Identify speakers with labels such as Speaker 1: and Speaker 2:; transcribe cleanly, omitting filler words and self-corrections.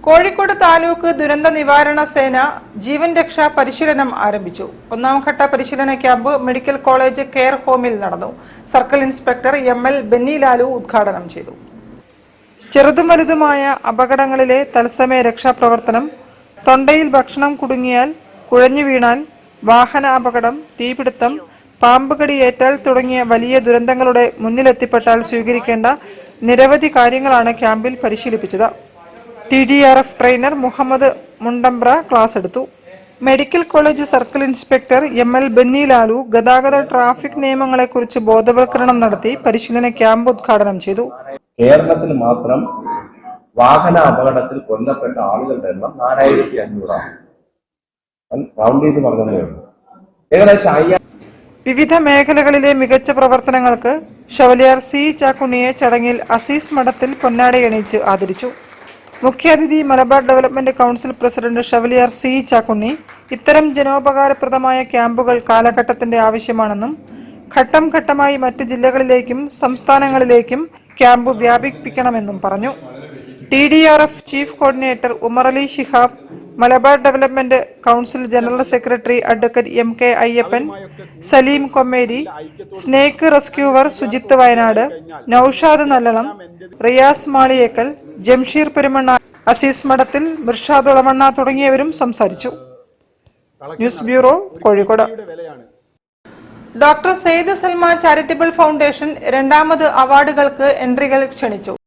Speaker 1: കോഴിക്കോട് താലൂക്ക് ദുരന്ത നിവാരണ സേന ജീവൻ രക്ഷാ പരിശീലനം ആരംഭിച്ചു. ഒന്നാം ഘട്ട പരിശീലന ക്യാമ്പ് മെഡിക്കൽ കോളേജ് കെയർ ഹോമിൽ നടന്നു. Circle inspector ML Benny Lalu ഉദ്ഘാടനം ചെയ്തു. ചെറുതും വലുതുമായ അപകടങ്ങളിലെ തത്സമയ രക്ഷാപ്രവർത്തനം, തൊണ്ടയിൽ ഭക്ഷണം കുടുങ്ങിയാൽ, കുഴഞ്ഞു വീണാൽ, വാഹന അപകടം, തീപിടുത്തം, പാമ്പുകടിയേറ്റാൽ തുടങ്ങിയ വലിയ ദുരന്തങ്ങളുടെ മുന്നിലെത്തിപ്പെട്ടാൽ സ്വീകരിക്കേണ്ട നിരവധി കാര്യങ്ങളാണ് ക്യാമ്പിൽ പരിശീലിപ്പിച്ചത്. TDRF trainer Muhammad Mundampra class എടുത്തു. Medical college circle inspector ML Benny Lalu ഗതാഗത ട്രാഫിക് നിയമങ്ങളെക്കുറിച്ച് ബോധവൽക്കരണം നടത്തി പരിശീലന ക്യാമ്പ് ഉദ്ഘാടനം ചെയ്തു.
Speaker 2: കേരളത്തിൽ മാത്രം വാഹന അപകടത്തിൽ കൊല്ലപ്പെട്ട ആളുകളുടെ എണ്ണം 4500 റൗണ്ട് ചെയ്ത് പറഞ്ഞതേ ഉള്ളൂ. ഏകദേശം
Speaker 1: വിവിധ മേഖലകളിലെ മികച്ച പ്രവർത്തനങ്ങൾക്ക് ഷവലിയാർ C ചാക്കുണ്ണിയെ ചടങ്ങിൽ അസീസ് മഠത്തിൽ പൊന്നാടയണിയിച്ച് ആദരിച്ചു. മുഖ്യാതിഥി Malabar development council president Chevalier C Chakkunni ഇത്തരം ജനോപകാരപ്രദമായ ക്യാമ്പുകൾ കാലഘട്ടത്തിന്റെ ആവശ്യമാണെന്നും ഘട്ടം ഘട്ടമായി മറ്റ് ജില്ലകളിലേക്കും സംസ്ഥാനങ്ങളിലേക്കും ക്യാമ്പ് വ്യാപിപ്പിക്കണമെന്നും പറഞ്ഞു. TDRF chief coordinator Umarali Shihab, Malabar development council general secretary advocate MK Ayyappan, Saleem Kommeri, snake rescuer Sujith Wayanad, Naushad Nallalam, Riyas Maliyekkal, Jamsheer Perumanna, Azeez Madathil, Mirshad Ulamanna തുടങ്ങിയവരും സംസാരിച്ചു. News bureau, Kozhikode. Doctor Sayed Salman charitable foundation രണ്ടാമത് അവാർഡുകൾക്ക് എൻട്രികൾ ക്ഷണിച്ചു.